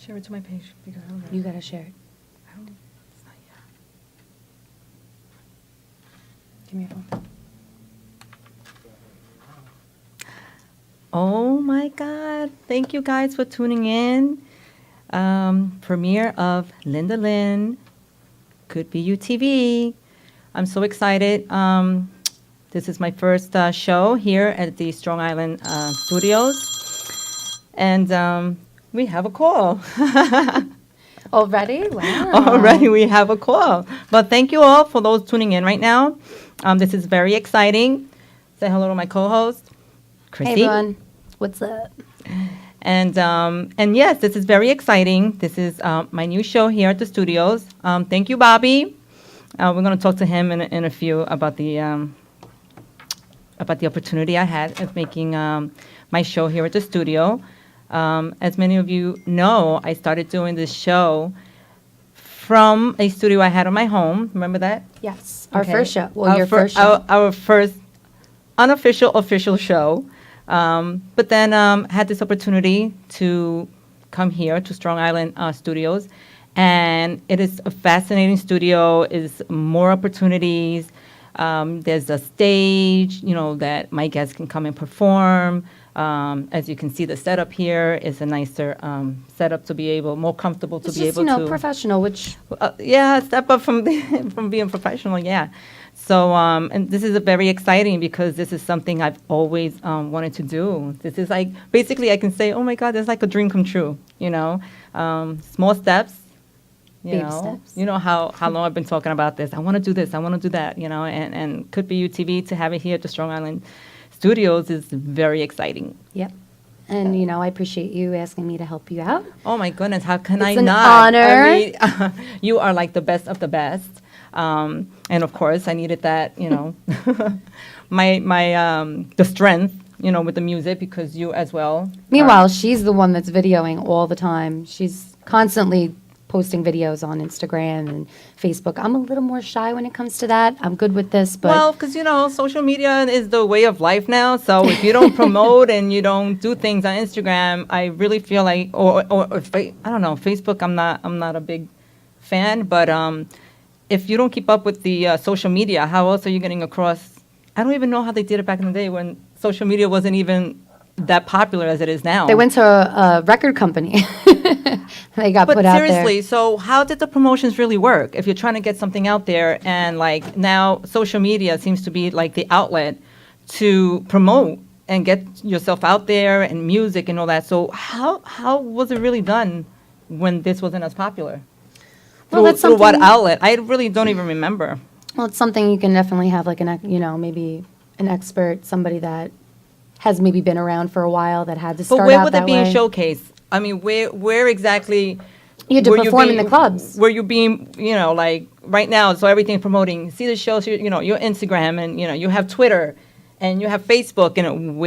Share it to my page because I don't know. You got to share it. I don't. It's not yet. Give me your phone. Oh my God! Thank you guys for tuning in. Premiere of Linn. Could Be You TV. I'm so excited. This is my first show here at the Strong Island Studios, and we have a call. Already? Wow. Already we have a call. But thank you all for those tuning in right now. This is very exciting. Say hello to my co-host, Chrissy. Hey, everyone. What's up? And yes, this is very exciting. This is my new show here at the studios. Thank you, Bobby. We're going to talk to him in a few about the opportunity I had of making my show here at the studio. As many of you know, I started doing this show from a studio I had in my home. Remember that? Yes. Our Okay. first show. Well, your first our, show. our first unofficial, official show. But then had this opportunity to come here to Strong Island Studios. And it is a fascinating studio. It's more opportunities. There's a stage, that my guests can come and perform. As you can see, the setup here is a nicer setup to be able, more comfortable to It's be just, able to. professional, which Yeah, step up from from being professional. Yeah. So, and this is a very exciting because this is something I've always wanted to do. This is like basically I can say, oh my God, it's like a dream come true. Small steps. Baby steps. You know how long I've been talking about this. I want to do this. I want to do that. And Could Be You TV to have it here at the Strong Island Studios is very exciting. yep. And, I appreciate you asking me to help you out. Oh my goodness, how can It's I an not? honor. I mean, you are like the best of the best. And of course, I needed that, the strength, with the music because you as well. Meanwhile, she's the one that's videoing all the time. She's constantly posting videos on Instagram and Facebook. I'm a little more shy when it comes to that. I'm good with this, but Well, because, social media is the way of life now. So if you don't promote and you don't do things on Instagram, I really feel like, or I don't know, Facebook, I'm not a big fan. But if you don't keep up with the social media, how else are you getting across? I don't even know how they did it back in the day when social media wasn't even that popular as it is now. they went to a record company. They got But put out there. seriously, so how did the promotions really work? If you're trying to get something out there and like now social media seems to be like the outlet to promote and get yourself out there and music and all that. So how was it really done when this wasn't as popular? Well, that's through what something- outlet? I really don't even remember. Well, it's something you can definitely have like maybe an expert, somebody that has maybe been around for a while that had to But start where out would that it be way. showcased? I mean, where exactly? You had to were perform in the clubs. Were you being, like right now, so everything's promoting. See the shows, your Instagram and, you have Twitter and you have Facebook and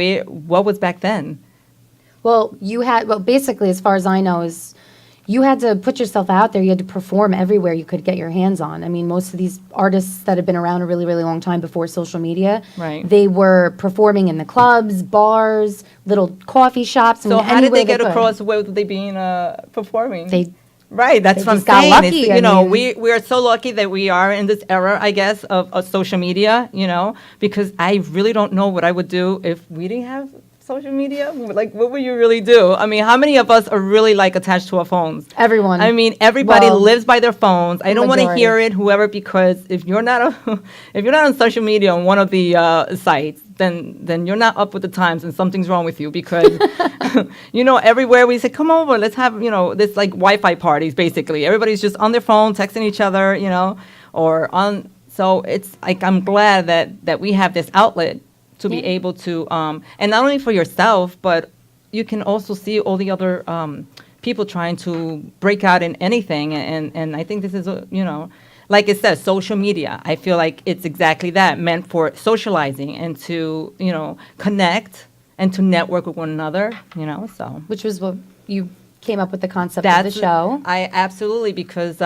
what was back then? Well, basically, as far as I know, is you had to put yourself out there. You had to perform everywhere you could get your hands on. I mean, most of these artists that have been around a really, really long time before social media, Right. they were performing in the clubs, bars, little coffee shops. So how did they get could. across where they being performing? They Right, that's they what I'm just got saying. lucky, It's, I mean. we are so lucky that we are in this era, I guess, of social media, because I really don't know what I would do if we didn't have social media. Like, what would you really do? I mean, how many of us are really like attached to our phones? Everyone. I mean, everybody Well, lives by their phones. I don't want to majority. hear it, whoever, because if you're not if you're not on social media on one of the sites, then you're not up with the times and something's wrong with you because everywhere we say come over, let's have this like Wi-Fi parties basically. Everybody's just on their phone texting each other, or on. So it's like I'm glad that we have this outlet to be Yeah. able to, and not only for yourself, but you can also see all the other people trying to break out in anything. And I think this is, like it says, social media. I feel like it's exactly that, meant for socializing and to, connect and to network with one another, so. which was what you came up with the concept of the show. I absolutely, because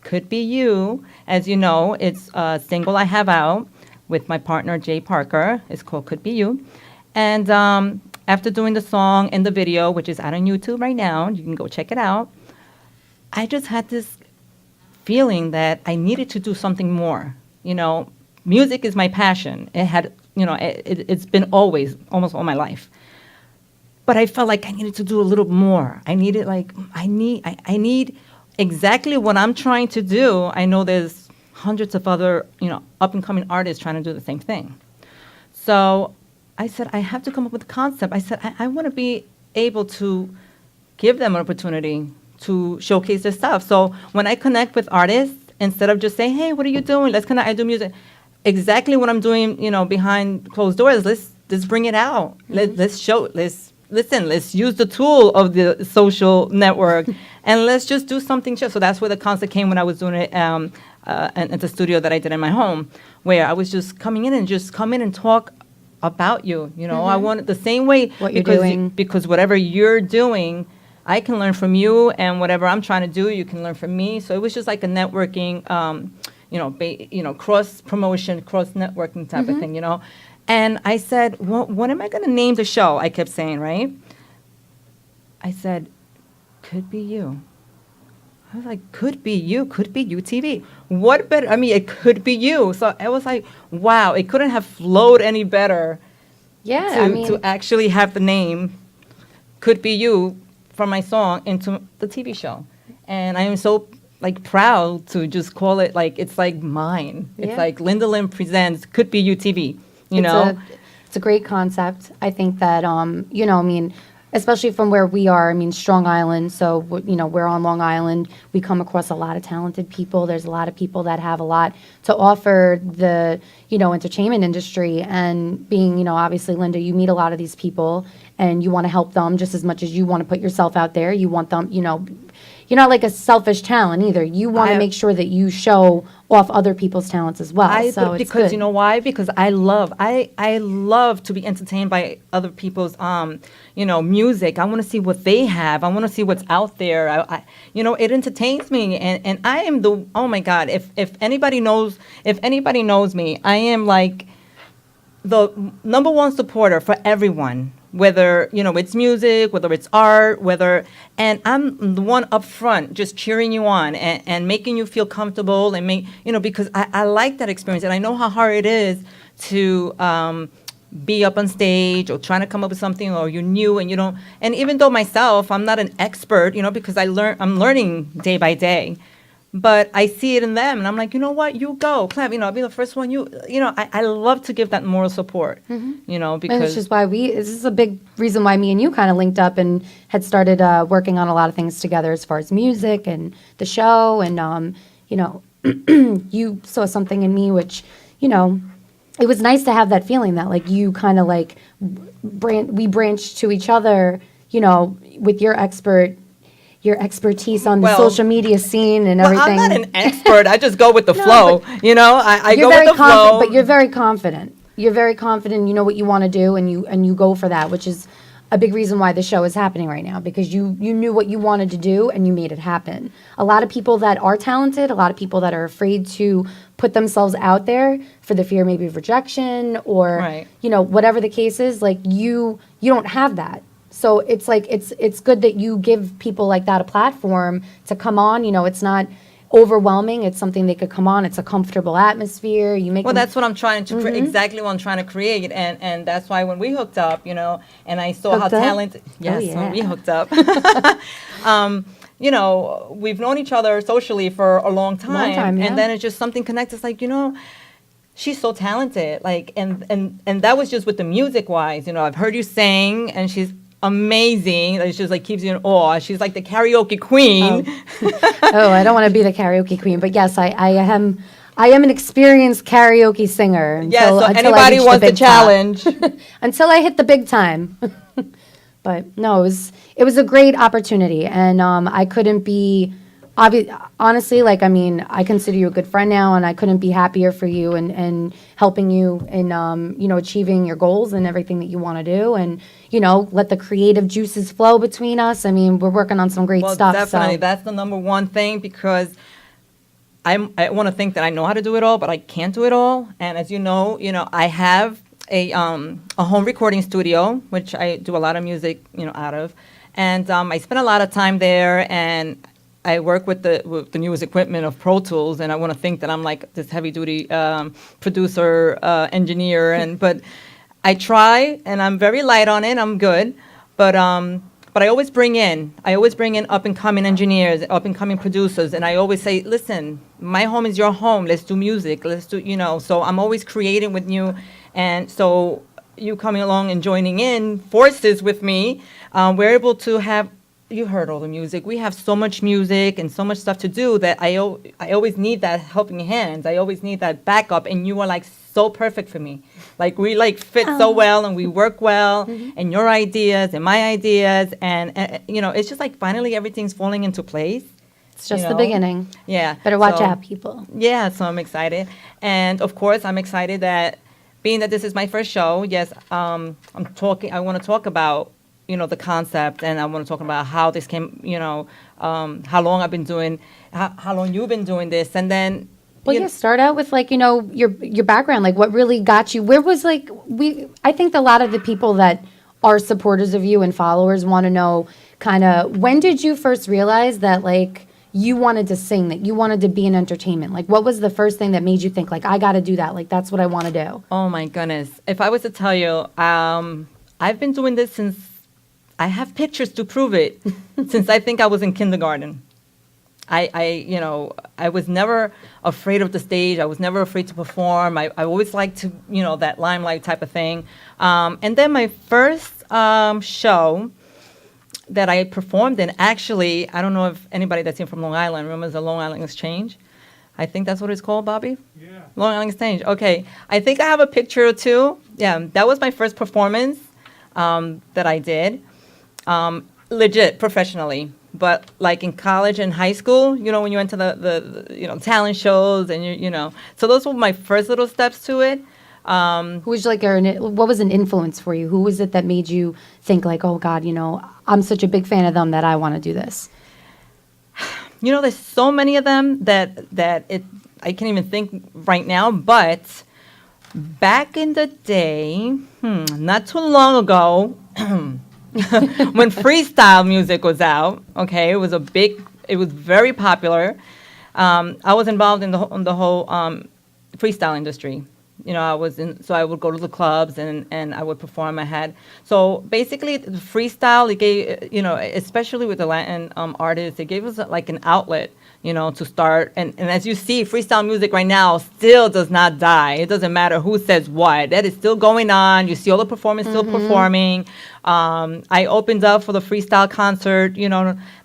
Could Be You, as you know, it's a single I have out with my partner Jay Parker. It's called Could Be You. And after doing the song and the video, which is out on YouTube right now, you can go check it out. I just had this feeling that I needed to do something more. You know, music is my passion. It had, you know, it's been always, almost all my life. But I felt like I needed to do a little more. I needed like, I need exactly what I'm trying to do. I know there's hundreds of other, you know, up and coming artists trying to do the same thing. So I said, I have to come up with a concept. I said, I want to be able to give them an opportunity to showcase their stuff. So when I connect with artists, instead of just saying, hey, what are you doing? Let's connect, I do music. Exactly what I'm doing, you know, behind closed doors, let's bring it out. Let's show, let's use the tool of the social network and let's just do something. So that's where the concept came when I was doing it at the studio that I did in my home, where I was just coming in and just come in and talk about you. You know, I want it the same way What you're doing. because whatever you're doing, I can learn from you, and whatever I'm trying to do, you can learn from me. So it was just like a networking, cross promotion, cross networking type of thing, you know. And I said, well, what am I going to name the show? I kept saying, right? I said, could be you. I was like, could be you TV. What better? I mean, it could be you. So I was like, wow, it couldn't have flowed any better. Yeah, To actually have the name, could be you, from my song into the TV show. And I am so like proud to just call it like, it's like mine. Yeah. It's like Linda Linn presents Could Be You TV, you know? It's a great concept. I think that, you know, I mean, especially from where we are, I mean, Strong Island, so, you know, we're on Long Island. We come across a lot of talented people. There's a lot of people that have a lot to offer the, you know, entertainment industry. And being, you know, obviously, Linda, you meet a lot of these people and you want to help them just as much as you want to put yourself out there. You want them, you know, you're not like a selfish talent either. You want to make sure that you show off other people's talents as well. So it's because good. you know why? Because I love to be entertained by other people's music. I want to see what they have. I want to see what's out there. It entertains me, and I am the, oh my God, if anybody knows me, I am like the number one supporter for everyone, whether, it's music, whether it's art, and I'm the one up front just cheering you on and making you feel comfortable and because I like that experience, and I know how hard it is to be up on stage or trying to come up with something, or you're new and you don't, and even though myself, I'm not an expert, because I'm learning day by day. But I see it in them, and I'm like, you know what? You go, Clem. I'll be the first one. I love to give that moral support. Because And which is why this is a big reason why me and you kind of linked up and had started working on a lot of things together as far as music and the show. And, you saw something in me, which, it was nice to have that feeling that like you kind of like we branched to each other, with your expertise on the social media scene and everything. I'm not an expert. I just go with the flow. I You're go very with the flow. But you're very confident. You're very confident. You know what you want to do, and you go for that, which is a big reason why the show is happening right now, because you knew what you wanted to do and you made it happen. A lot of people that are talented, a lot of people that are afraid to put themselves out there for the fear maybe of rejection or Right. Whatever the case is, like you don't have that. So it's like it's good that you give people like that a platform to come on. It's not overwhelming. It's something they could come on. It's a comfortable atmosphere. You make Well, them- that's what I'm trying to exactly what I'm trying to create, and that's why when we hooked up, and I saw how Hooked up? talented. Yes, yeah. when we hooked up. We've known each other socially for a long time, yeah. and then it's just something connects. It's like, she's so talented, like, and that was just with the music wise. I've heard you sing, and she's amazing. Like, she just like keeps you in awe. She's like the karaoke queen. Oh, I don't want to be the karaoke queen, but yes, I am an experienced karaoke singer. Yeah, so until I anybody reach the wants the big top. challenge. Until I hit the big time. But no, it was a great opportunity, and I couldn't be honestly, like, I mean, I consider you a good friend now, and I couldn't be happier for you and helping you in achieving your goals and everything that you want to do, and let the creative juices flow between us. I mean, we're working on some great Well, stuff. definitely, So. that's the number one thing, because I want to think that I know how to do it all, but I can't do it all. And as you know, I have a home recording studio, which I do a lot of music, out of, and I spent a lot of time there, and I work with the newest equipment of Pro Tools, and I want to think that I'm like this heavy duty producer, engineer, but I try, and I'm very light on it. I'm good, but I always bring in up and coming engineers, up and coming producers, and I always say, listen, my home is your home. Let's do music. Let's do, So I'm always creating with you, and so you coming along and joining in forces with me, we're able to have. You heard all the music. We have so much music and so much stuff to do that I always need that helping hands. I always need that backup, and you are like so perfect for me. Like we like fit so well, and we work well, and your ideas and my ideas, and it's just like finally everything's falling into place. It's just you the know? beginning. Yeah. Better watch So, out, people. Yeah, so I'm excited, and of course I'm excited that being that this is my first show. Yes, I'm talking. I want to talk about the concept, and I want to talk about how this came. How long I've been doing, how long you've been doing this, and then. Well, yeah, start out with like, your background, like what really got you, where was like, I think a lot of the people that are supporters of you and followers want to know kind of, when did you first realize that like you wanted to sing, that you wanted to be in entertainment? Like what was the first thing that made you think like, I got to do that, like that's what I want to do? Oh my goodness. If I was to tell you, I've been doing this since, I have pictures to prove it, since I think I was in kindergarten. I was never afraid of the stage. I was never afraid to perform. I always liked to, that limelight type of thing. And then my first show that I performed in, actually, I don't know if anybody that's in from Long Island remembers the Long Island Exchange. I think that's what it's called, Bobby? Yeah. Long Island Exchange. Okay. I think I have a picture or two. Yeah, that was my first performance that I did. Legit, professionally. But like in college and high school, when you went to the talent shows and so those were my first little steps to it. Who was like, what was an influence for you? Who was it that made you think like, oh God, I'm such a big fan of them that I want to do this? There's so many of them that I can't even think right now, but back in the day, not too long ago, when freestyle music was out, okay, it was very popular. I was involved in the whole freestyle industry. So I would go to the clubs and I would perform. So basically the freestyle, it gave, especially with the Latin artists, it gave us like an outlet, to start. And as you see, freestyle music right now still does not die. It doesn't matter who says what. That is still going on. You see all the performers still performing. I opened up for the freestyle concert,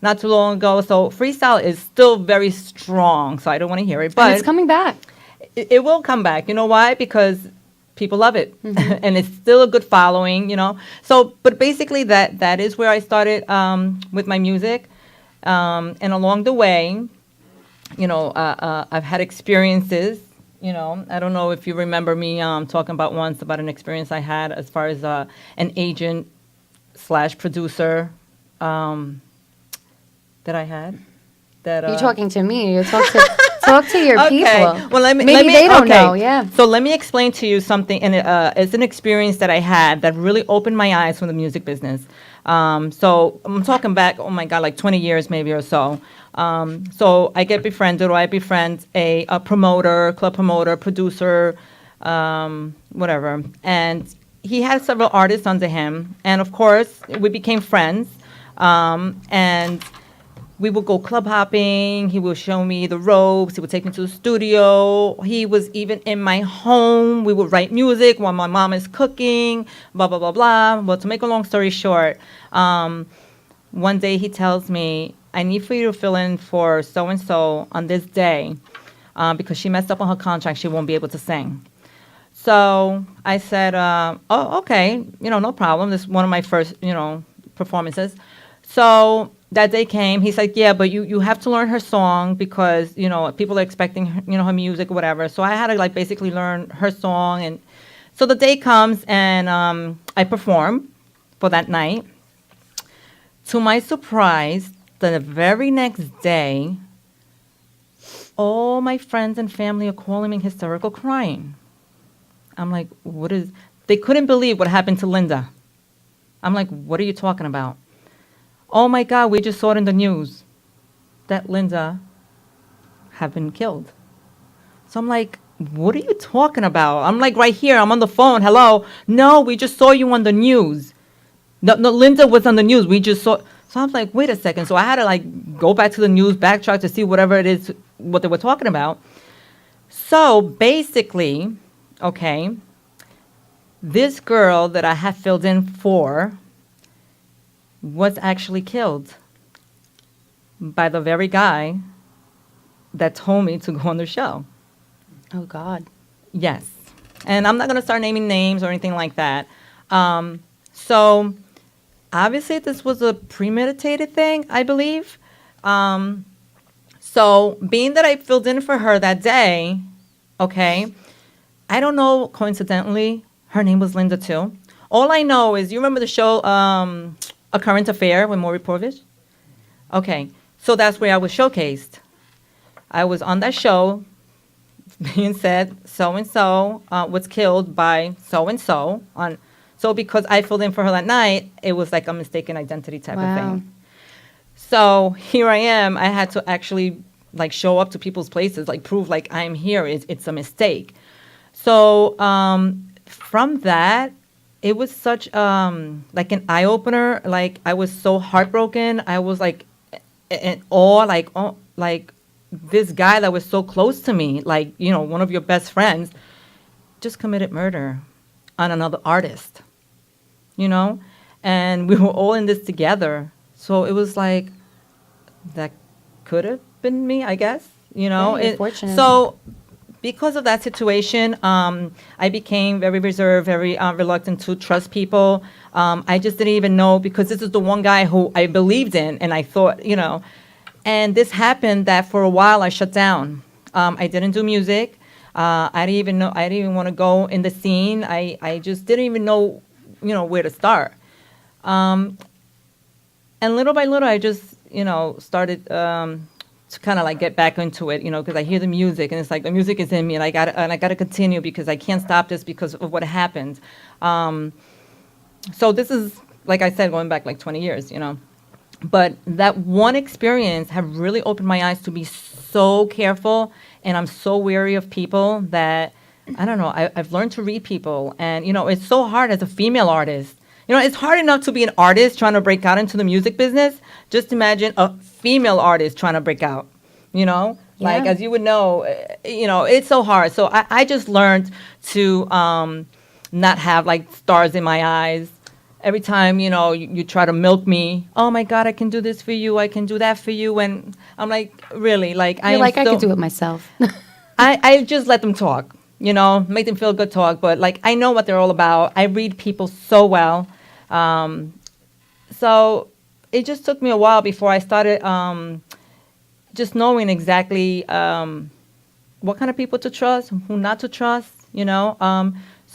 not too long ago. So freestyle is still very strong. So I don't want to hear it. But And it's coming back. it will come back. You know why? Because people love it. And it's still a good following, So, but basically that is where I started with my music. And along the way, I've had experiences, I don't know if you remember me talking about once about an experience I had as far as an agent / producer that I had. You're talking to me. You talk to your Okay. people. Well, let me. Maybe they don't okay. know. Yeah. So let me explain to you something, and it's an experience that I had that really opened my eyes from the music business. So I'm talking back, oh my God, like 20 years maybe or so. So I befriend a promoter, club promoter, producer, whatever. And he had several artists under him. And of course, we became friends. And we would go club hopping. He would show me the ropes. He would take me to the studio. He was even in my home. We would write music while my mom is cooking, blah, blah, blah, blah. Well, to make a long story short, one day he tells me, I need for you to fill in for so-and-so on this day because she messed up on her contract. She won't be able to sing. So I said, oh, okay, no problem. This is one of my first, performances. So that day came. He's like, yeah, but you have to learn her song because, people are expecting, her music or whatever. So I had to basically learn her song. And so the day comes and I perform for that night. To my surprise, the very next day, all my friends and family are calling me hysterical crying. I'm like, what is They couldn't believe what happened to Linda. I'm like, what are you talking about? Oh my God, we just saw it in the news that Linda had been killed. So I'm like, what are you talking about? I'm like, right here, I'm on the phone. Hello. No, we just saw you on the news. No, no, Linda was on the news. We just saw. So I'm like, wait a second. So I had to like go back to the news, backtrack to see whatever it is, what they were talking about. So basically, okay, this girl that I had filled in for was actually killed by the very guy that told me to go on the show. Oh God. Yes. And I'm not going to start naming names or anything like that. So obviously, this was a premeditated thing, I believe. So being that I filled in for her that day, okay, I don't know, coincidentally, her name was Linda too. All I know is, you remember the show A Current Affair with Maury Povich? Okay, so that's where I was showcased. I was on that show being said so-and-so was killed by so-and-so. So because I filled in for her that night, it was like a mistaken identity type of Wow. thing. So here I am. I had to actually like show up to people's places, like prove like I'm here. It's a mistake. So from that, it was such like an eye opener. Like I was so heartbroken. I was like in awe, like oh, like this guy that was so close to me, like one of your best friends, just committed murder on another artist. And we were all in this together. So it was like, that could have been me, I guess, Yeah, you're fortunate. So because of that situation, I became very reserved, very reluctant to trust people. I just didn't even know, because this is the one guy who I believed in, and I thought, and this happened that for a while I shut down. I didn't do music. I didn't even know. I didn't even want to go in the scene. I just didn't even know, where to start. And little by little, I just, started to kind of like get back into it, because I hear the music, and it's like the music is in me, and I got to continue, because I can't stop this because of what happened. So this is, like I said, going back like 20 years, But that one experience have really opened my eyes to be so careful, and I'm so wary of people that, I don't know, I've learned to read people. And, it's so hard as a female artist. It's hard enough to be an artist trying to break out into the music business. Just imagine a female artist trying to break out, Like, Yeah. as you would know, it's so hard. So I just learned to not have, like, stars in my eyes. Every time, you try to milk me, oh my God, I can do this for you, I can do that for you. And I'm like, really? Like, You're like, I could do it myself. I just let them talk, make them feel good talk. But, like, I know what they're all about. I read people so well. So it just took me a while before I started just knowing exactly what kind of people to trust, who not to trust,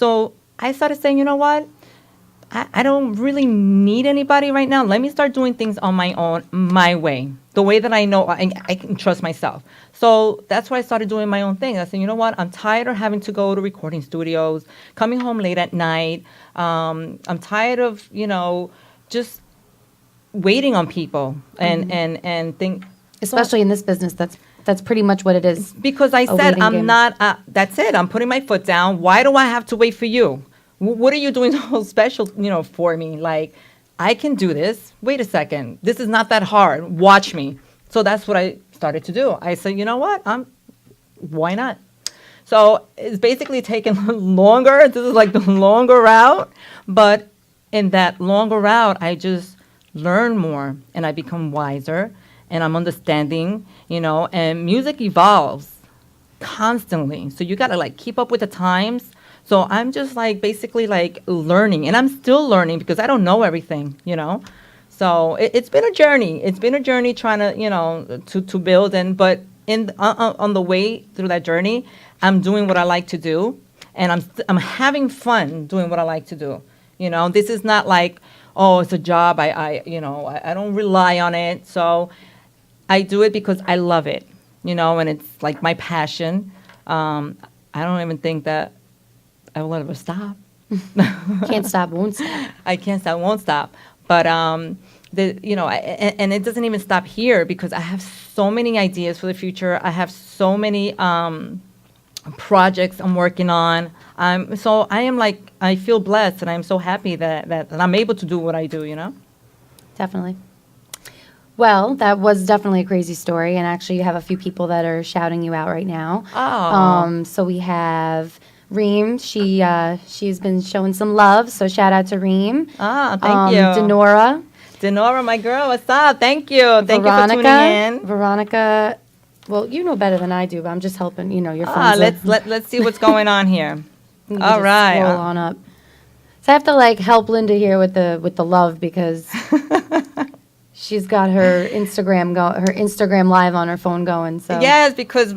So I started saying, you know what? I don't really need anybody right now. Let me start doing things on my own, my way, the way that I know I can trust myself. So that's why I started doing my own thing. I said, you know what? I'm tired of having to go to recording studios, coming home late at night. I'm tired of, just waiting on people and think. Especially in this business, that's pretty much what it is. Because I A said, waiting I'm game. not, that's it. I'm putting my foot down. Why do I have to wait for you? What are you doing so special, for me? Like, I can do this. Wait a second. This is not that hard. Watch me. So that's what I started to do. I said, you know what? Why not? So it's basically taken longer. This is like the longer route. But in that longer route, I just learn more, and I become wiser, and I'm understanding, and music evolves constantly. So you got to like keep up with the times. So I'm just like basically like learning, and I'm still learning because I don't know everything. So it's been a journey. It's been a journey trying to, to build, but on the way through that journey, I'm doing what I like to do, and I'm having fun doing what I like to do. This is not like, oh, it's a job. I don't rely on it. So I do it because I love it, and it's like my passion. I don't even think that I will ever stop. Can't stop, won't stop. I can't stop, won't stop. But and it doesn't even stop here because I have so many ideas for the future. I have so many projects I'm working on. So I am like, I feel blessed, and I'm so happy that I'm able to do what I do. Definitely. Well, that was definitely a crazy story, and actually, you have a few people that are shouting you out right now. Oh. So we have Reem. She's been showing some love, so shout out to Reem. Thank you. Denora, my girl, what's up? Thank you. Thank you for tuning in. Veronica. Well, you know better than I do, but I'm just helping. Your friends. Let's see what's going on here. You can All just right. Scroll on up. So I have to help Linda here with the love because she's got her Instagram live on her phone going. So Yes, because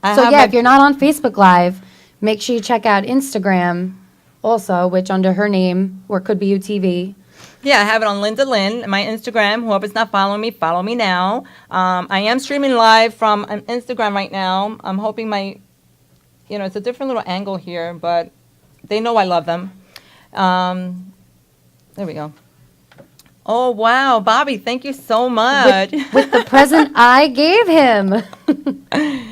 if you're not on Facebook Live, make sure you check out Instagram also, which under her name, or could be UTV. Yeah, I have it on Linda Linn, my Instagram. Whoever's not following me, follow me now. I am streaming live from Instagram right now. I'm hoping it's a different little angle here, but they know I love them. There we go. Oh, wow. Bobby, thank you so much. With the present I gave him.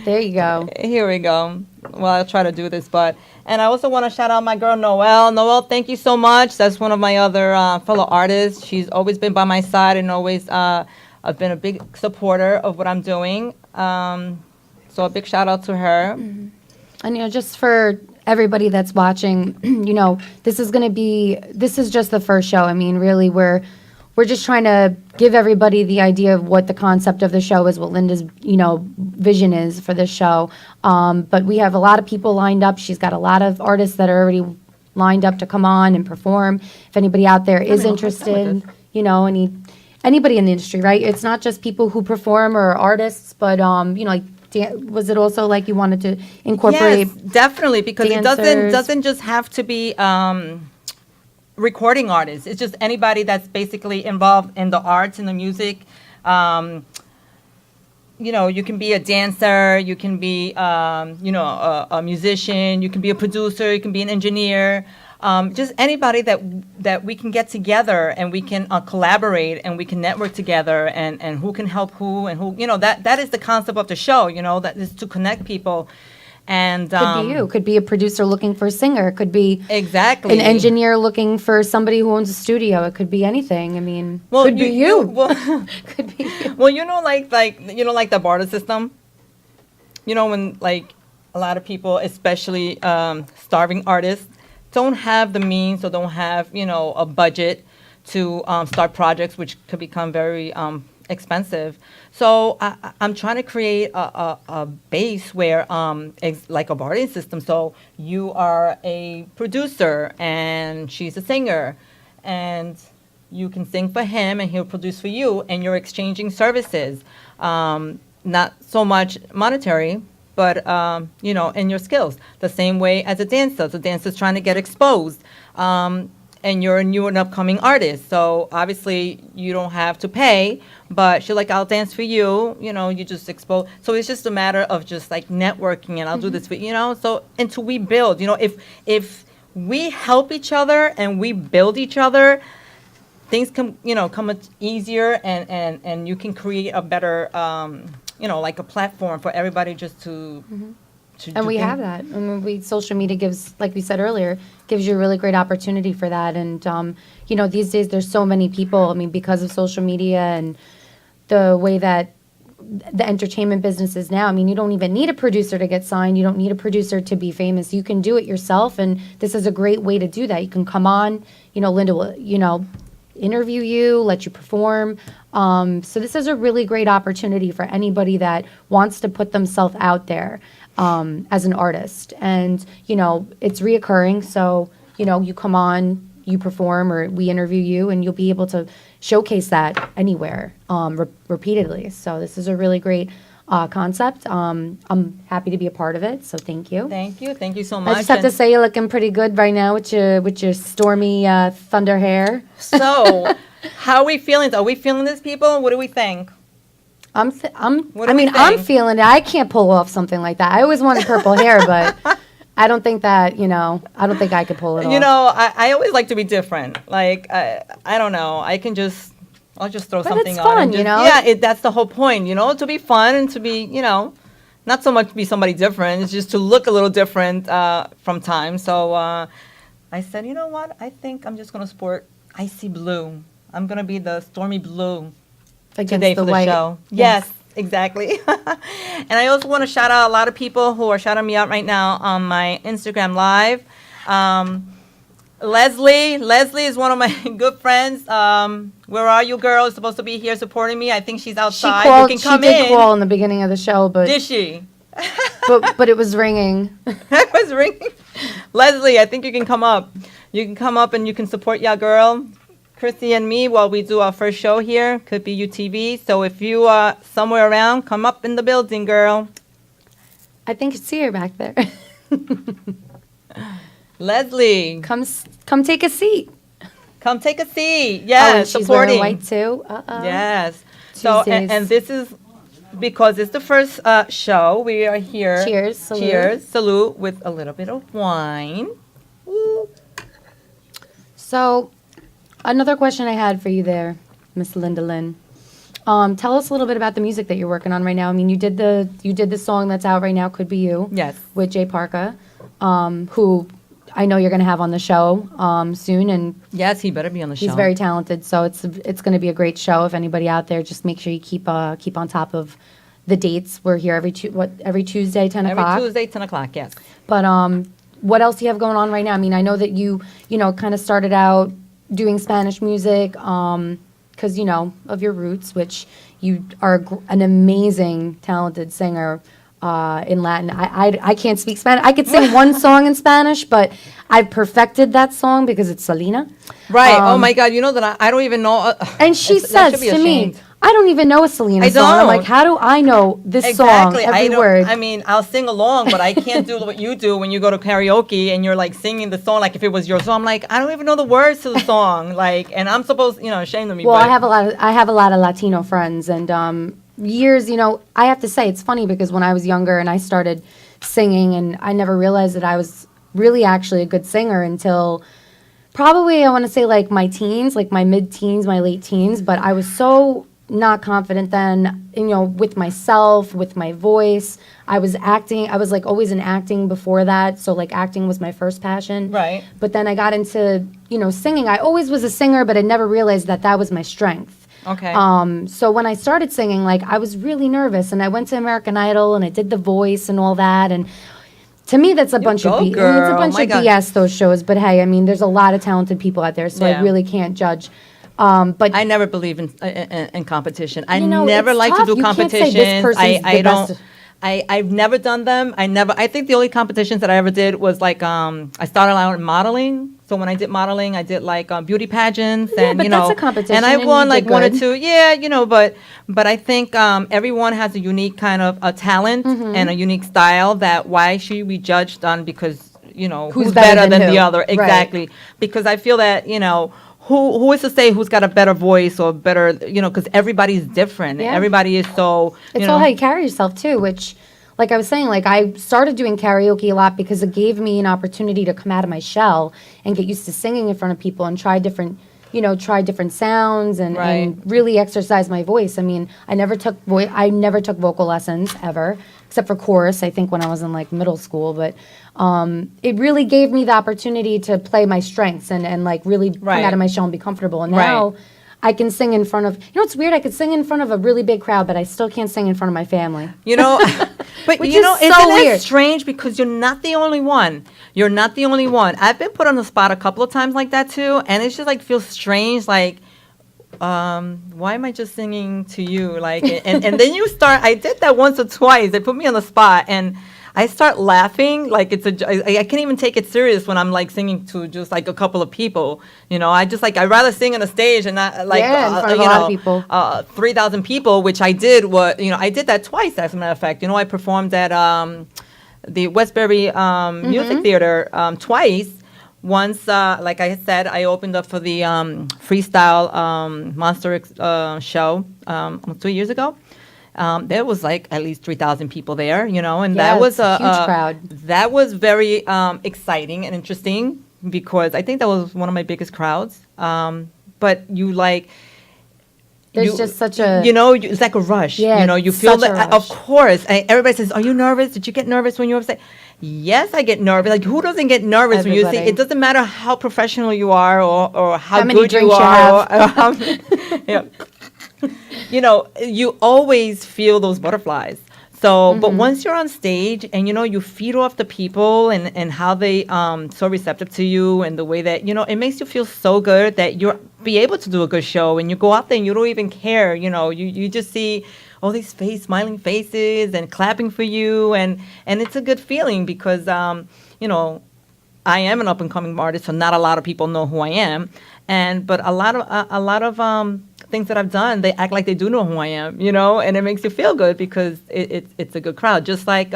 There you go. Here we go. Well, I'll try to do this, and I also want to shout out my girl, Noelle. Noelle, thank you so much. That's one of my other fellow artists. She's always been by my side and always I've been a big supporter of what I'm doing. So a big shout out to her. Mm-hmm. And, just for everybody that's watching, this is just the first show. I mean, really, we're just trying to give everybody the idea of what the concept of the show is, what Linda's, vision is for this show. But we have a lot of people lined up. She's got a lot of artists that are already lined up to come on and perform. If anybody out there is interested, anybody in the industry, right? It's not just people who perform or artists, but, was it also like you wanted to incorporate? Yes, definitely, because dancers? It doesn't just have to be recording artists. It's just anybody that's basically involved in the arts and the music. You can be a dancer, you can be, a musician, you can be a producer, you can be an engineer. Just anybody that we can get together and we can collaborate and we can network together and who can help who and who, that is the concept of the show, that is to connect people. And Could be you. Could be a producer looking for a singer. It could be exactly an engineer looking for somebody who owns a studio. It could be anything. I mean, could be you. Could be you. Well, like the barter system. When like a lot of people, especially starving artists, don't have the means or don't have a budget to start projects, which could become very expensive. So I'm trying to create a base where like a bartering system. So you are a producer and she's a singer, and you can sing for him and he'll produce for you, and you're exchanging services, not so much monetary, but in your skills. The same way as a dancer. The dancer's trying to get exposed. And you're a new and upcoming artist. So obviously you don't have to pay, but she's like, I'll dance for you, you just expose. So it's just a matter of just like networking, and I'll do this for, so until we build, if we help each other and we build each other, things come much easier, and you can create a better, like a platform for everybody just to And we have that. I mean, social media gives, like we said earlier, gives you a really great opportunity for that. And, these days there's so many people, I mean, because of social media and the way that the entertainment business is now. I mean, you don't even need a producer to get signed. You don't need a producer to be famous. You can do it yourself. And this is a great way to do that. You can come on, Linda will, interview you, let you perform. So this is a really great opportunity for anybody that wants to put themselves out there. As an artist, and it's reoccurring, so you come on, you perform, or we interview you, and you'll be able to showcase that anywhere repeatedly. So this is a really great concept. I'm happy to be a part of it, so thank you. Thank you so much. I just have to say, you're looking pretty good right now with your stormy thunder hair. So how are we feeling? Are we feeling this, people? What do we think? I'm What do we I'm think? feeling it. I can't pull off something like that. I always wanted purple hair, but I don't think that, I don't think I could pull it You off. know, I always like to be different. Like, I don't know. I'll just throw But something it's on. fun, And just, Yeah, that's the whole point, to be fun and to be, not so much to be somebody different. It's just to look a little different from time. So I said, you know what? I think I'm just going to sport icy blue. I'm going to be the stormy blue Against today the for the white. show. Yes, exactly. And I also want to shout out a lot of people who are shouting me out right now on my Instagram Live. Leslie is one of my good friends. Where are you, girl? Supposed to be here supporting me. I think she's outside. You can come She did in. call in the beginning of the show, but Did she? but it was ringing. I was ringing. Leslie, I think you can come up. You can come up and you can support ya girl, Chrissy and me while we do our first show here. Could be UTV. So if you are somewhere around, come up in the building, girl. I think you see her back there. Leslie, Come take a seat. come take a seat. Oh, Yes, and she's supporting. wearing white too. Yes. So Tuesdays. and this is because it's the first show. We are here. Cheers, salute. Cheers. Salute with a little bit of wine. Woo. So, another question I had for you there, Miss Linda Linn. Tell us a little bit about the music that you're working on right now. I mean, you did the song that's out right now, "Could Be You," Yes. with Jay Parka, who I know you're going to have on the show soon, and Yes, he better be on the show. he's very talented. So it's going to be a great show. If anybody out there, just make sure you keep on top of the dates. We're here every Tuesday, 10 Every o'clock. Tuesday, 10 o'clock, yes. But what else do you have going on right now? I mean, I know that you kind of started out doing Spanish music because, of your roots, which you are an amazing, talented singer in Latin. I can't speak Spanish. I could sing one song in Spanish, but I've perfected that song because it's Selena. Right. Oh, my God. You know that I don't even know. And she that says should be to me, ashamed. I don't even know a Selena I song. I'm like, don't. how do I know this Exactly. song, I every don't. word? I mean, I'll sing along, but I can't do what you do when you go to karaoke and you're like singing the song like if it was your song. I'm like, I don't even know the words to the song. Like, and I'm supposed, ashamed of me. Well, but I have a lot of Latino friends, and years, I have to say it's funny because when I was younger and I started singing, and I never realized that I was really actually a good singer until probably I want to say like my teens, like my mid-teens, my late teens. But I was so not confident then, with myself, with my voice. I was acting. I was like always in acting before that, so like acting was my first passion. Right. But then I got into singing. I always was a singer, but I never realized that that was my strength. Okay. So when I started singing, like I was really nervous, and I went to American Idol and I did The Voice and all that, and to me that's a bunch of go, it's a girl. bunch My of God. BS, those shows. But hey, I mean, there's a lot of talented people out there, so I Yeah. really can't judge. But I never believe in competition. I You know, never it's like tough. to do You can't say this competitions. person's I the don't. best. I've never done them. I think the only competitions that I ever did was like I started out in modeling. So when I did modeling, I did like beauty pageants Yeah, and but that's a competition, and I and you won did like one or good. two. Yeah, but I think everyone has a unique kind of a talent Mm-hmm. and a unique style that why should we judge on because who's better better than than the who? other. Right. Exactly. Because I feel that who is to say who's got a better voice or better, because everybody's different. Yeah. Everybody is so, it's all how you carry yourself too, which, like I was saying, like I started doing karaoke a lot because it gave me an opportunity to come out of my shell and get used to singing in front of people and try different sounds and, Right. and really exercise my voice. I mean, I never took vocal lessons ever, except for chorus, I think when I was in like middle school, but it really gave me the opportunity to play my strengths and like really come Right. out of my shell and be comfortable. And Right. now I can sing in front of, it's weird, I could sing in front of a really big crowd, but I still can't sing in front of my family. But Which isn't is so it weird. strange because you're not the only one. You're not the only one. I've been put on the spot a couple of times like that too, and it's just like feels strange. Like, why am I just singing to you? Like, and then you start. I did that once or twice. They put me on the spot, and I start laughing like it's I can't even take it serious when I'm like singing to just like a couple of people. I just like I'd rather sing on a stage and not like Yeah, in front of a lot of people. 3,000 people, which I did. I did that twice. As a matter of fact, I performed at the Westbury Music Theater twice. Once, like I said, I opened up for the freestyle Monster show almost 2 years ago. There was like at least 3,000 people there, and Yeah, that was it's a huge crowd. That was very exciting and interesting because I think that was one of my biggest crowds. But you like. There's just such a It's like a rush. Yeah, You feel such a that. Of rush. course, everybody says, "Are you nervous? Did you get nervous when you were upset?" Yes, I get nervous. Like, who doesn't get nervous when you see? Everybody. It doesn't matter how professional you are or how many good you drinks you are. have. Yeah. You always feel those butterflies. So, but once you're on stage and you feed off the people and how they so receptive to you and the way that it makes you feel so good that you're be able to do a good show and you go out there and you don't even care. You just see all these smiling faces and clapping for you and it's a good feeling because I am an up and coming artist, so not a lot of people know who I am, but a lot of things that I've done, they act like they do know who I am, and it makes you feel good because it's a good crowd. Just like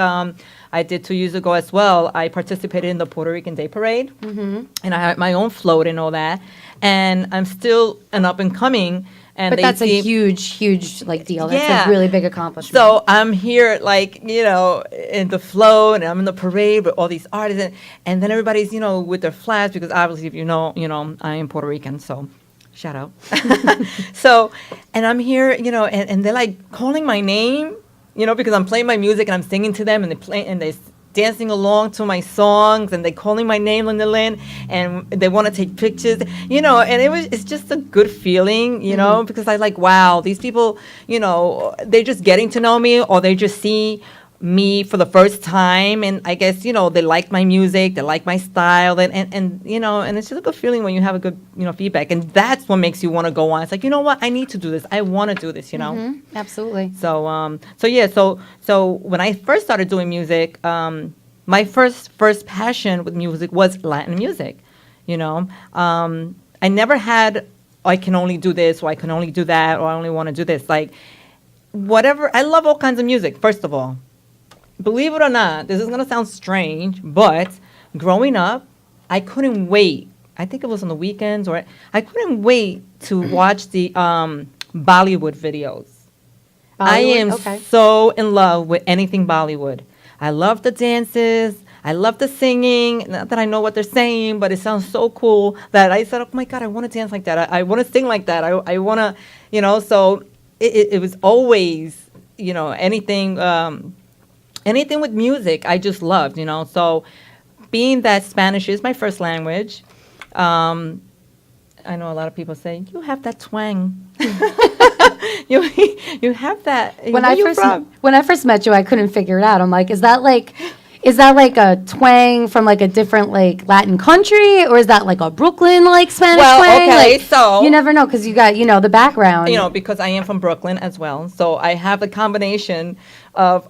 I did 2 years ago as well. I participated in the Puerto Rican Day Parade, and I had my own float and all that, and I'm still an up and coming. And But that's a huge like deal. That's Yeah. a really big accomplishment. So I'm here, like, in the flow, and I'm in the parade with all these artists, and then everybody's, with their flags, because obviously, if I am Puerto Rican, so shout out. So, and I'm here, and they're like calling my name, because I'm playing my music and I'm singing to them, and they're dancing along to my songs, and they calling my name, Linn, and they want to take pictures, and it's just a good feeling, because I like, wow, these people, they're just getting to know me, or they just see me for the first time, and I guess, they like my music, they like my style, and it's just a good feeling when you have a good, feedback, and that's what makes you want to go on. It's like, you know what, I need to do this, I want to do this, Absolutely. So when I first started doing music, my first passion with music was Latin music. I never had, I can only do this, or I can only do that, or I only want to do this. Like, whatever. I love all kinds of music. First of all, believe it or not, this is gonna sound strange, but growing up, I couldn't wait. I think it was on the weekends, or I couldn't wait to watch the Bollywood videos. I Bollywood? am Okay. so in love with anything Bollywood. I love the dances. I love the singing. Not that I know what they're saying, but it sounds so cool that I said, oh my God, I want to dance like that. I want to sing like that. I want to, so it was always, anything with music, I just loved, So being that Spanish is my first language, I know a lot of people say, you have that twang. you have that. When Where I you first from? when I first met you, I couldn't figure it out. I'm like, is that like a twang from like a different like Latin country, or is that like a Brooklyn like Spanish Well, twang? okay, Like, so- you never know because you got the background. Because I am from Brooklyn as well. So I have a combination of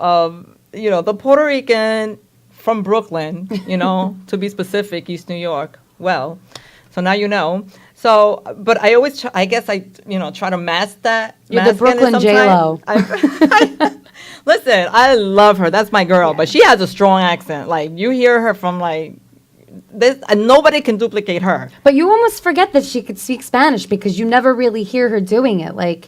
the Puerto Rican from Brooklyn, to be specific, East New York. Well, so now you know. So, but I always, I guess I, try to mask that. You're the mask it Brooklyn sometimes. J-Lo. Listen, I love her. That's my girl. But she has a strong accent. Like, you hear her from, like, this, and nobody can duplicate her. But you almost forget that she could speak Spanish because you never really hear her doing it. Like,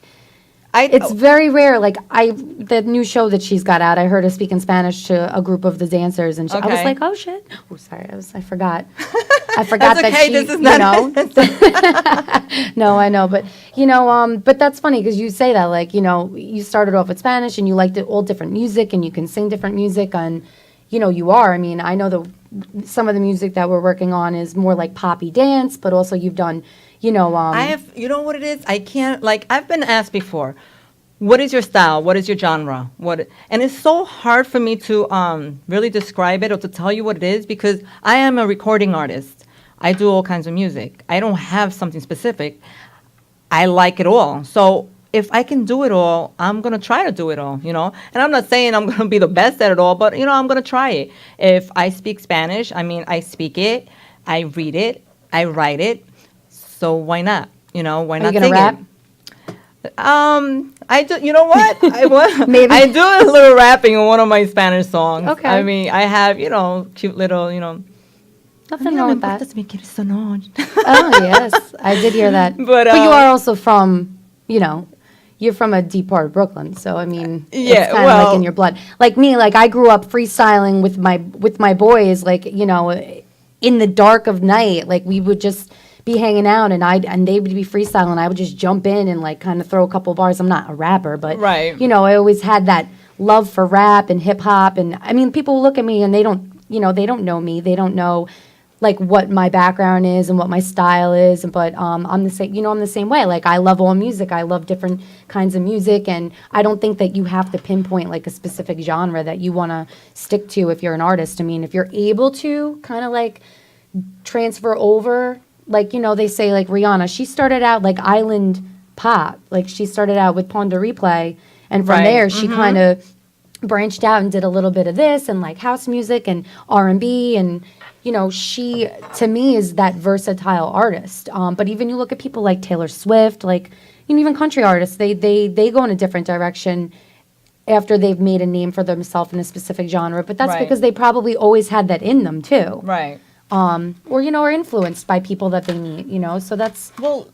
it's very rare. Like the new show that she's got out, I heard her speak in Spanish to a group of the dancers, and I was Okay. like, oh shit. Oh, sorry, I forgot. I forgot That's that okay, she, this is not- No, I know, but but that's funny because you say that, like, you started off with Spanish and you liked it all different music and you can sing different music, and you are. I mean, I know that some of the music that we're working on is more like poppy dance, but also you've done, I have, you know what it is? I can't, like, I've been asked before, what is your style? What is your genre? And it's so hard for me to really describe it or to tell you what it is because I am a recording artist. I do all kinds of music. I don't have something specific. I like it all. So if I can do it all, I'm going to try to do it all, And I'm not saying I'm going to be the best at it all, but, I'm going to try it. If I speak Spanish, I mean, I speak it, I read it, I write it. So why not? Why Are not you gonna sing rap? it? I do. You know what? Maybe. I do a little rapping in one of my Spanish songs. Okay. I mean, I have cute little Nothing wrong with that. me quieres sonar. Oh yes, I did hear that. But, you are also from, you you're from a deep part of Brooklyn, so I mean, Yeah, it's kind of like well- in your blood. Like me, like I grew up freestyling with my boys, like in the dark of night, like we would just be hanging out, and they would be freestyling. I would just jump in and like kind of throw a couple bars. I'm not a rapper, but Right. I always had that love for rap and hip hop, and I mean, people look at me and they don't, they don't know me, they don't know like what my background is and what my style is, but I'm the same, I'm the same way. Like I love all music, I love different kinds of music, and I don't think that you have to pinpoint like a specific genre that you want to stick to if you're an artist. I mean, if you're able to kind of like transfer over, like they say like Rihanna, she started out like island pop, like she started out with Pon de Replay, and from Right. there she kind of branched out and did a little bit of this and like house music and R&B, and she to me is that versatile artist. But even you look at people like Taylor Swift, like even country artists, they go in a different direction after they've made a name for themselves in a specific genre. But that's Right. because they probably always had that in them too. Right. Or are influenced by people that they meet. So that's Well,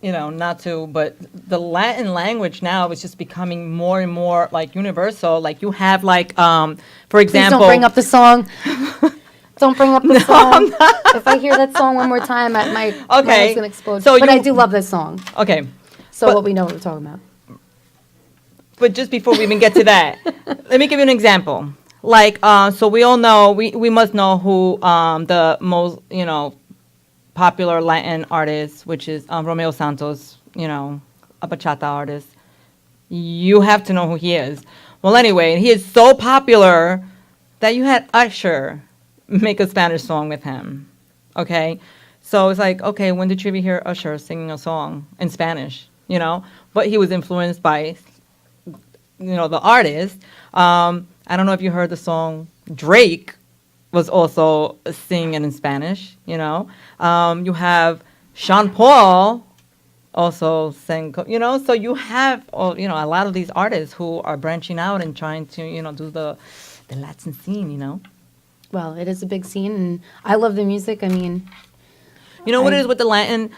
not to, but the Latin language now is just becoming more and more like universal. Like you have like, for please example, don't bring up the song. Don't bring up the song. If I hear that song one more time, my Okay. head's gonna explode. So but I you- do love this song. Okay, So But- what we know what we're talking about. but just before we even get to that, let me give you an example. Like, so we all know, we must know who the most, popular Latin artist, which is Romeo Santos, a bachata artist. You have to know who he is. Well, anyway, he is so popular that you had Usher make a Spanish song with him. Okay? So it's like, okay, when did you ever hear Usher singing a song in Spanish? But he was influenced by, the artist. I don't know if you heard the song Drake was also singing it in Spanish, You have Sean Paul also sang, so you have, a lot of these artists who are branching out and trying to, do the Latin scene. Well, it is a big scene, and I love the music. I mean, You know what it is with the Latin?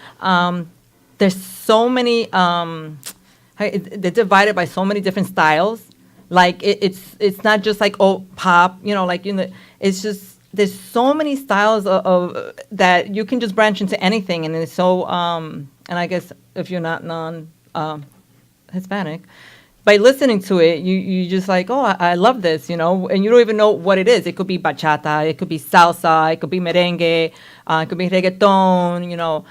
There's so many, they're divided by so many different styles. Like it's not just like pop, it's just there's so many styles of that you can just branch into anything, and it's so and I guess if you're not Hispanic, by listening to it, you just like, oh, I love this, and you don't even know what it is. It could be bachata, it could be salsa, it could be merengue, it could be reggaeton,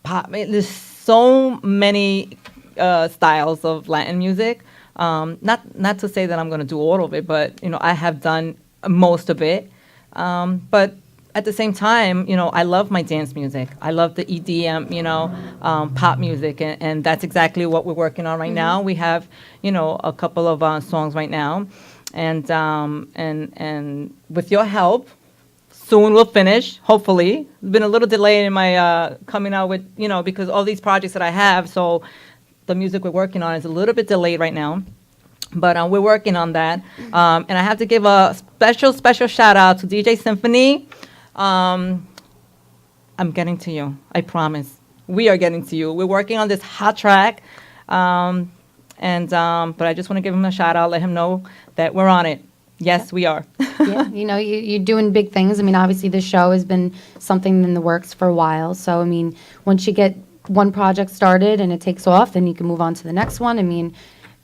pop. There's so many styles of Latin music. Not to say that I'm going to do all of it, but I have done most of it. But at the same time, I love my dance music. I love the EDM, pop music, and that's exactly what we're working on right now. We have, a couple of songs right now, and with your help, soon we'll finish. Hopefully, it's been a little delayed in my coming out with, because all these projects that I have, so. The music we're working on is a little bit delayed right now, but we're working on that. And I have to give a special shout out to DJ Symphony. I'm getting to you. I promise. We are getting to you. We're working on this hot track, but I just want to give him a shout out, let him know that we're on it. Yes, we are. yeah, you're doing big things. I mean, obviously, this show has been something in the works for a while. So, I mean, once you get one project started and it takes off, then you can move on to the next one. I mean,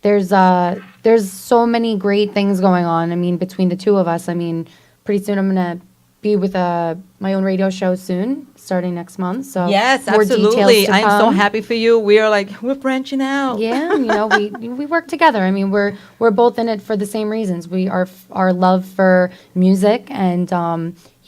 there's so many great things going on. I mean, between the two of us, I mean, pretty soon I'm gonna be with my own radio show soon, starting next month. So Yes, more details absolutely. to I'm so come. happy for you. We're branching out. Yeah, we work together. I mean, we're both in it for the same reasons. We are our love for music, and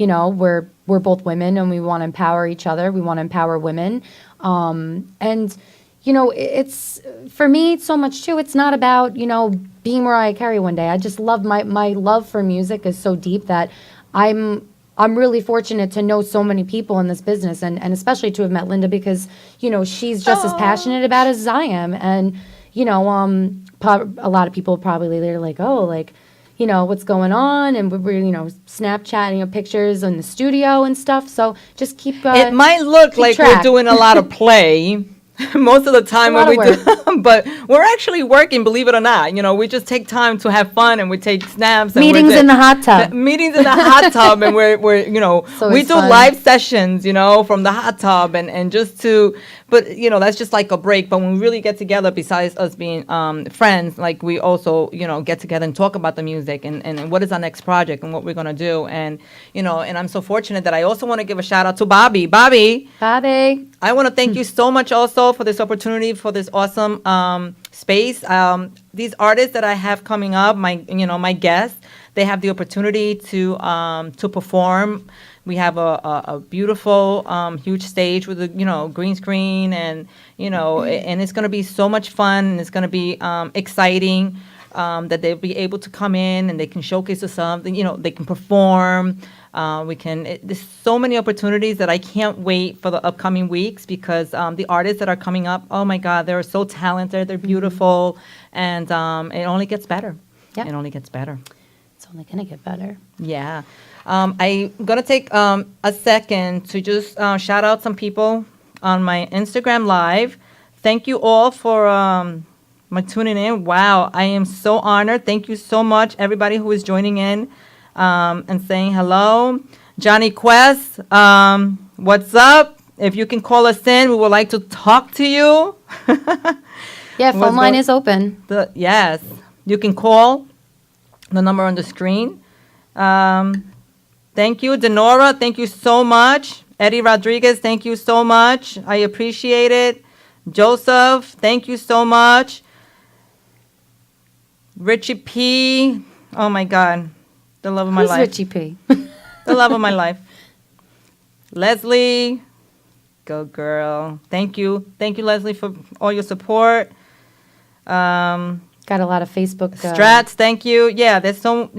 we're both women, and we want to empower each other. We want to empower women, and it's for me it's so much too. It's not about being Mariah Carey one day. I just love my love for music is so deep that I'm really fortunate to know so many people in this business, and especially to have met Linda, because she's just as passionate about it as I am, and a lot of people probably later like, oh, like, what's going on, and we're Snapchatting pictures in the studio and stuff. So just keep. It might look keep like track. we're doing a lot of play, most of the time It's a when we lot do, but we're actually working, believe it or not. We just take time to have fun and we take snaps. And Meetings in the hot tub. Meetings in the hot tub, and we're It's always we do fun. live sessions, from the hot tub, and just to, but that's just like a break. But when we really get together, besides us being friends, like we also get together and talk about the music and what is our next project and what we're gonna do, and and I'm so fortunate that I also want to give a shout out to Bobby. Bobby, I want to thank you so much also for this opportunity, for this awesome space. These artists that I have coming up, my guests, they have the opportunity to perform. We have a beautiful, huge stage with a green screen, and and it's going to be so much fun, and it's going to be exciting. That they'll be able to come in and they can showcase us something. They can perform. There's so many opportunities that I can't wait for the upcoming weeks, because the artists that are coming up, oh my God, they're so talented, they're beautiful, and it only gets better. Yep. It only gets better. It's only going to get better. Yeah. I'm going to take a second to just shout out some people on my Instagram Live. Thank you all for my tuning in. Wow, I am so honored. Thank you so much, everybody who is joining in and saying hello. Johnny Quest, what's up? If you can call us in, we would like to talk to you. Yeah, phone line is open. Yes, you can call the number on the screen. Thank you, Denora. Thank you so much. Eddie Rodriguez, thank you so much. I appreciate it. Joseph, thank you so much. Richie P. Oh my God. The love of my Who's life. Richie P? The love of my life. Leslie. Go girl. Thank you. Thank you, Leslie, for all your support. Got a lot of Facebook. Strats, thank you. Yeah, there's so,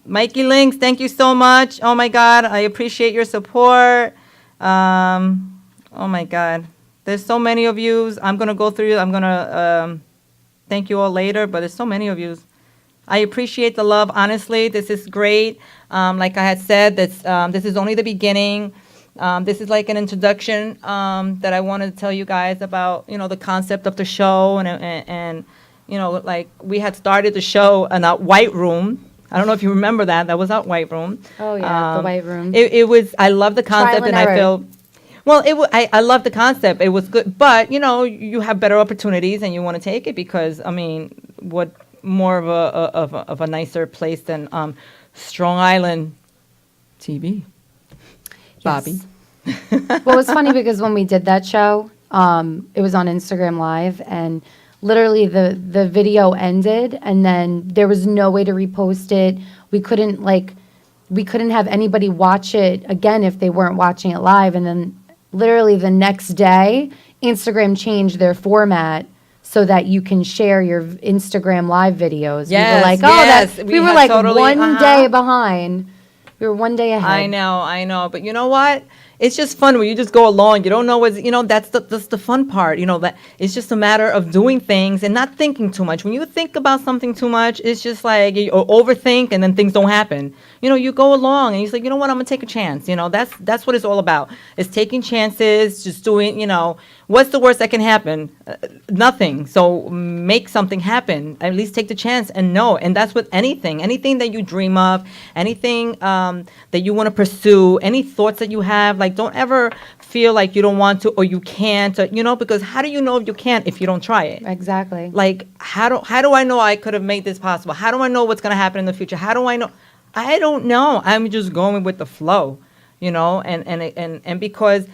Mikey Links, thank you so much. Oh my God, I appreciate your support. Oh my God. There's so many of yous. I'm going to go through. I'm going to thank you all later, but there's so many of yous. I appreciate the love. Honestly, this is great. Like I had said, this is only the beginning. This is like an introduction that I wanted to tell you guys about, the concept of the show. And like we had started the show in a white room. I don't know if you remember that. That was our white room. Oh, yeah, the white room. It was, I love the concept, Trial and and I error. feel, well, I love the concept. It was good. But, you have better opportunities and you want to take it because, I mean, what more of a nicer place than Strong Island TV? Bobby. Well, it's funny because when we did that show, it was on Instagram Live, and literally the video ended, and then there was no way to repost it. We couldn't have anybody watch it again if they weren't watching it live. And then literally the next day, Instagram changed their format so that you can share your Instagram Live videos. Yes, we were like, yes, we we were had like totally- one day behind. We were one day ahead. I know. But you know what? It's just fun when you just go along. You don't know what's, that's the fun part. That it's just a matter of doing things and not thinking too much. When you think about something too much, it's just like you overthink and then things don't happen. You go along and you're like, you know what? I'm gonna take a chance. That's what it's all about. It's taking chances, just doing. What's the worst that can happen? Nothing. So make something happen. At least take the chance and know. And that's with anything that you dream of, anything that you want to pursue, any thoughts that you have. Like, don't ever feel like you don't want to or you can't, because how do you know if you can't if you don't try it? Exactly. Like, how do I know I could have made this possible? How do I know what's going to happen in the future? How do I know? I don't know. I'm just going with the flow, and because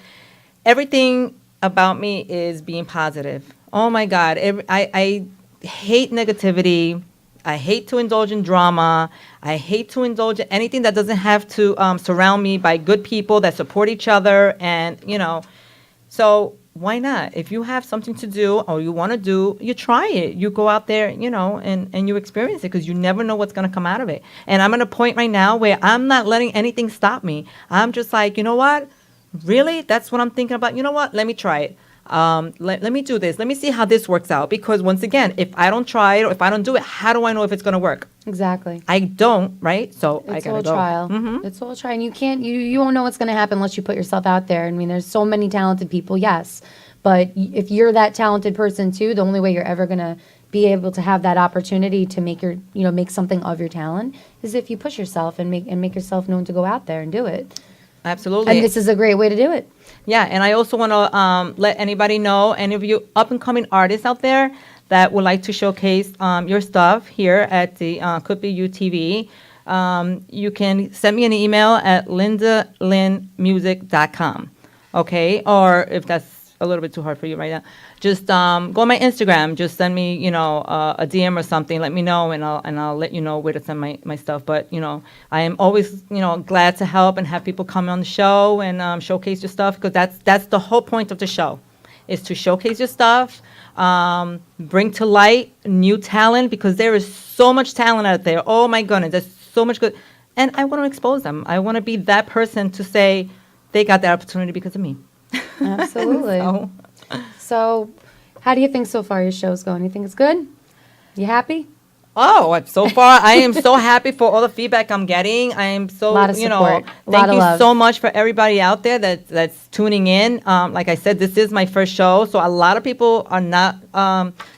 everything about me is being positive. Oh my God. I hate negativity. I hate to indulge in drama. I hate to indulge in anything that doesn't have to surround me by good people that support each other. And, so why not? If you have something to do or you want to do, you try it. You go out there, and you experience it because you never know what's going to come out of it. And I'm at a point right now where I'm not letting anything stop me. I'm just like, you know what? Really? That's what I'm thinking about. You know what? Let me try it. Let me do this. Let me see how this works out. Because once again, if I don't try it or if I don't do it, how do I know if it's going to work? Exactly. I don't, right? So I It's gotta all go. trial. Mhm. It's all trial. And you won't know what's going to happen unless you put yourself out there. I mean, there's so many talented people, yes. But if you're that talented person too, the only way you're ever going to be able to have that opportunity to make make something of your talent is if you push yourself and make yourself known to go out there and do it. Absolutely. And this is a great way to do it. Yeah, and I also want to let anybody know, any of you up-and-coming artists out there that would like to showcase your stuff here at the Could Be You TV, you can send me an email at lindalinnmusic.com, okay? Or if that's a little bit too hard for you right now, just go on my Instagram. Just send me, a DM or something. Let me know, and I'll let you know where to send my stuff. But I am always glad to help and have people come on the show and showcase your stuff, because that's the whole point of the show, is to showcase your stuff, bring to light new talent, because there is so much talent out there. Oh my goodness, there's so much good, and I want to expose them. I want to be that person to say they got that opportunity because of me. Absolutely. So, how do you think so far your show's going? You think it's good? You happy? Oh, so far I am so happy for all the feedback I'm getting. I am so, Lot of support. Thank you love. so much for everybody out there that's tuning in. Like I said, this is my first show, so a lot of people are not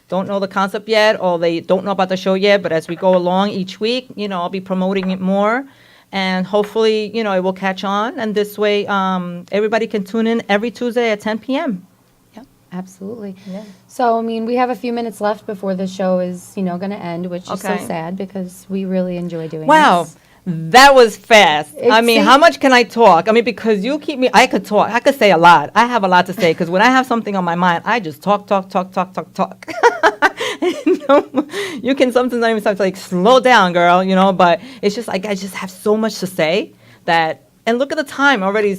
don't know the concept yet, or they don't know about the show yet. But as we go along each week, I'll be promoting it more. And hopefully, it will catch on. And this way, everybody can tune in every Tuesday at 10 p.m. Yep, absolutely. Yeah. So, I mean, we have a few minutes left before the show is, going to end, which is so Okay. sad because we really enjoy doing Wow. this. That was fast. I mean, It's- how much can I talk? I mean, because you keep me, I could talk. I could say a lot. I have a lot to say, because when I have something on my mind, I just talk. You can sometimes not even start to slow down, girl, but it's just like I just have so much to say and look at the time already.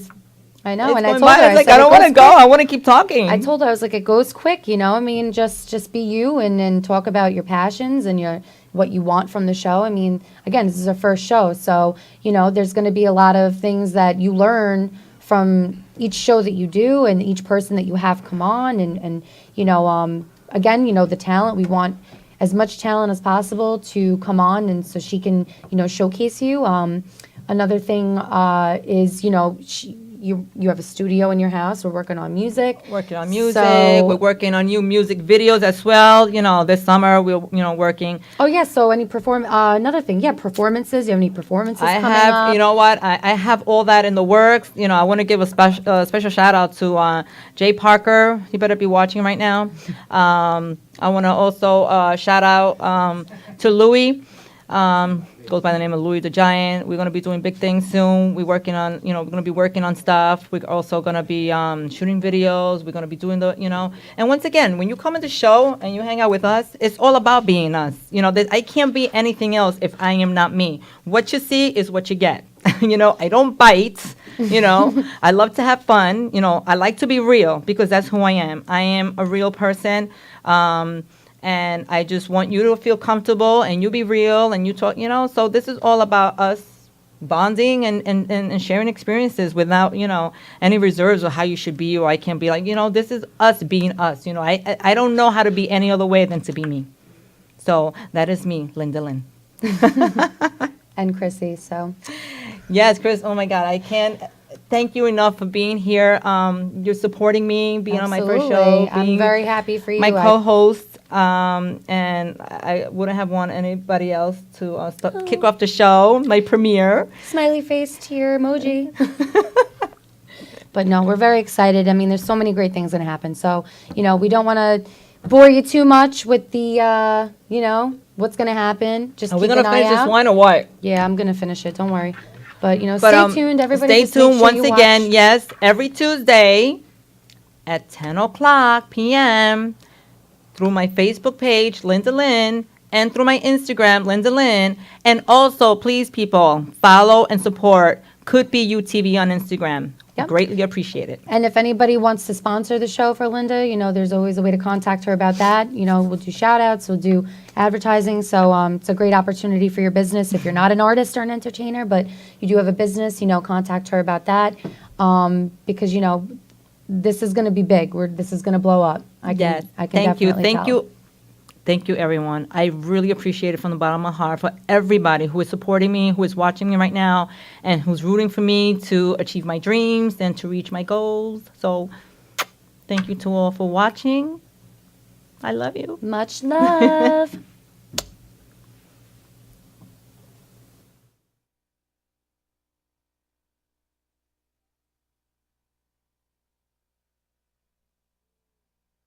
I know, It's and I going told by. her, I was like, said, I "It don't want to goes go. quick." I want to keep talking. I told her, I was like, it goes quick, I mean, just be you and talk about your passions and what you want from the show. I mean, again, this is our first show, so, there's going to be a lot of things that you learn from each show that you do and each person that you have come on. And again, the talent, we want as much talent as possible to come on and so she can, showcase you. Another thing is, you have a studio in your house. We're working on music. Working on music. So- We're working on new music videos as well. This summer we're working. Oh yeah. So any another thing, yeah, performances. You have any performances I coming have, up? you know what? I have all that in the works. I want to give a special shout out to Jay Parker. He better be watching right now. I want to also shout out to Louis. Goes by the name of Louis the Giant. We're going to be doing big things soon. We're working on, we're going to be working on stuff. We're also going to be shooting videos. We're going to be doing and once again, when you come to the show and you hang out with us, it's all about being us. I can't be anything else if I am not me. What you see is what you get. I don't bite. I love to have fun. I like to be real because that's who I am. I am a real person. And I just want you to feel comfortable and you be real and you talk, so this is all about us bonding and sharing experiences without, any reserves or how you should be or I can't be like, this is us being us. I don't know how to be any other way than to be me. So that is me, Linda Linn. And Chrissy. So Yes, Chris. Oh my God. I can't thank you enough for being here. You're supporting me, being on my first show. absolutely. I'm being very happy for you. my co-host, and I wouldn't have wanted anybody else to kick off the show, my premiere. Smiley face, tear emoji. But no, we're very excited. I mean, there's so many great things going to happen. So, we don't want to bore you too much with the, what's going to happen. Just Are keep we gonna an eye finish this out. one or what? Yeah, I'm going to finish it. Don't worry. But, But, stay tuned, everybody. Stay Just make tuned sure once you again. watch. Yes, every Tuesday at 10 o'clock p.m. through my Facebook page, Linda Linn, and through my Instagram, Linda Linn. And also, please, people, follow and support Could Be You TV on Instagram. Yep. Greatly appreciate it. And if anybody wants to sponsor the show for Linda, there's always a way to contact her about that. We'll do shout outs, we'll do advertising. So it's a great opportunity for your business. If you're not an artist or an entertainer, but you do have a business, contact her about that. Because, this is going to be big. This is going to blow up. I can Thank you. definitely Thank tell. you. Thank you, everyone. I really appreciate it from the bottom of my heart for everybody who is supporting me, who is watching me right now, and who's rooting for me to achieve my dreams and to reach my goals. So Thank you to all for watching. I love you. Much love.